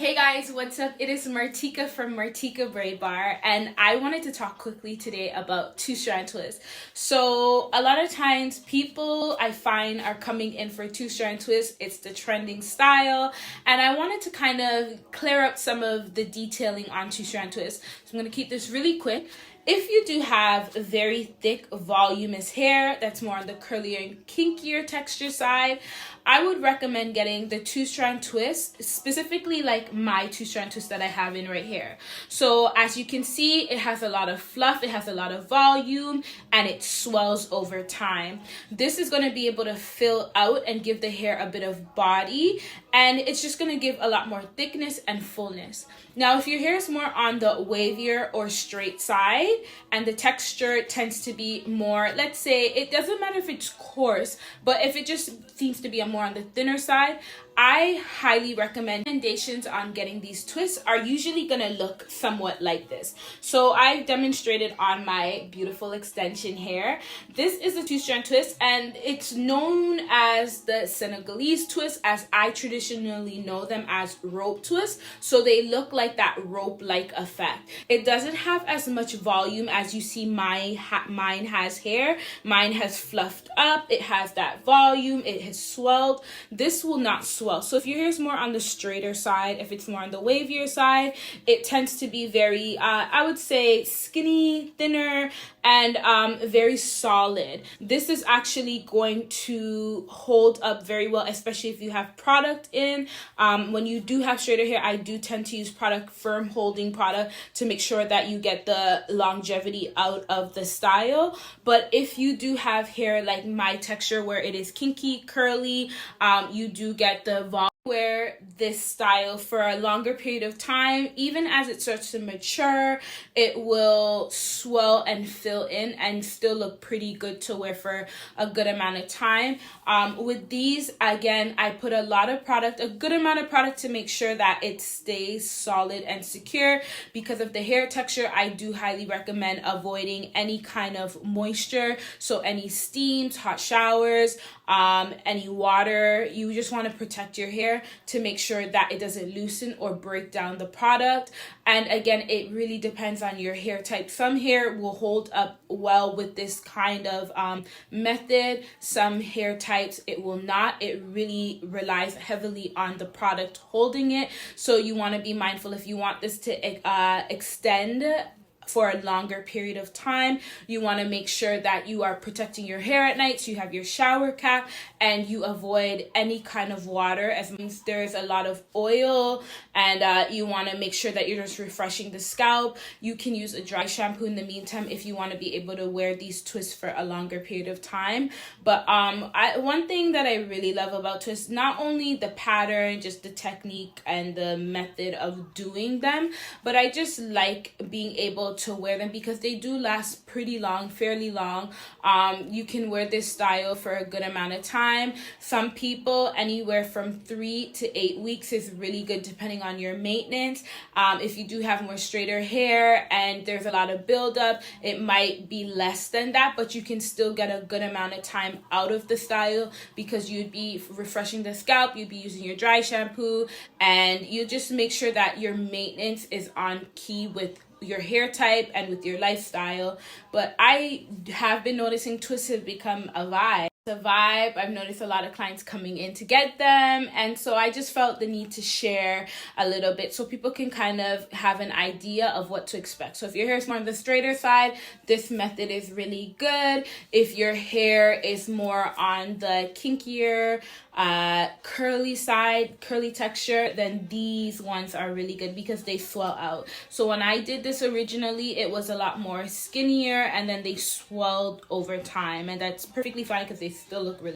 Hey guys, what's up? It is Martika from Martika Braid Bar, and I wanted to talk quickly today about two-strand twists. So a lot of times people I find are coming in for two-strand twists. It's the trending style, and I wanted to kind of clear up some of the detailing on two-strand twists. So I'm going to keep this really quick. If you do have very thick, voluminous hair that's more on the curlier and kinkier texture side, I would recommend getting the two-strand twist, specifically like my two-strand twist that I have in right here. So as you can see, it has a lot of fluff, it has a lot of volume, and it swells over time. This is going to be able to fill out and give the hair a bit of body, and it's just going to give a lot more thickness and fullness. Now, if your hair is more on the wavier or straight side, and the texture tends to be more, let's say, it doesn't matter if it's coarse, but if it just seems to be more on the thinner side, I highly recommend. Recommendations on getting these twists are usually going to look somewhat like this. So I've demonstrated on my beautiful extension hair. This is a two-strand twist, and it's known as the Senegalese twist, as I traditionally know them as rope twists. So they look like that rope-like effect. It doesn't have as much volume as you see mine has here. Mine has fluffed up. It has that volume. It has swelled. This will not swell. So if your hair is more on the straighter side, if it's more on the wavier side, it tends to be very, I would say, skinny, thinner, and very solid. This is actually going to hold up very well, especially if you have product in. When you do have straighter hair, I do tend to use firm holding product to make sure that you get the longevity out of the style. But if you do have hair like my texture where it is kinky, curly, you do get the volume. Wear this style for a longer period of time, even as it starts to mature, it will swell and fill in and still look pretty good to wear for a good amount of time. With these, again, I put a good amount of product to make sure that it stays solid and secure. Because of the hair texture, I do highly recommend avoiding any kind of moisture. So any steams, hot showers, any water. You just want to protect your hair to make sure that it doesn't loosen or break down the product. And again, it really depends on your hair type. Some hair will hold up well with this kind of method. Some hair types it will not. It really relies heavily on the product holding it. So you want to be mindful if you want this to extend for a longer period of time. You want to make sure that you are protecting your hair at night, so you have your shower cap, and you avoid any kind of water, as means there's a lot of oil, and you want to make sure that you're just refreshing the scalp. You can use a dry shampoo in the meantime if you want to be able to wear these twists for a longer period of time. But one thing that I really love about twists, not only the pattern, just the technique and the method of doing them, but I just like being able to wear them because they do last pretty long, fairly long. You can wear this style for a good amount of time. Some people, anywhere from 3 to 8 weeks is really good depending on your maintenance. If you do have more straighter hair and there's a lot of buildup, it might be less than that, but you can still get a good amount of time out of the style because you'd be refreshing the scalp, you'd be using your dry shampoo, and you just make sure that your maintenance is on key with your hair type and with your lifestyle. But I have been noticing twists have become a vibe. I've noticed a lot of clients coming in to get them, and so I just felt the need to share a little bit so people can kind of have an idea of what to expect. So if your hair is more on the straighter side, this method is really good. If your hair is more on the kinkier, curly side, curly texture, then these ones are really good because they swell out. So when I did this originally, it was a lot more skinnier, and then they swelled over time, and that's perfectly fine because they still look really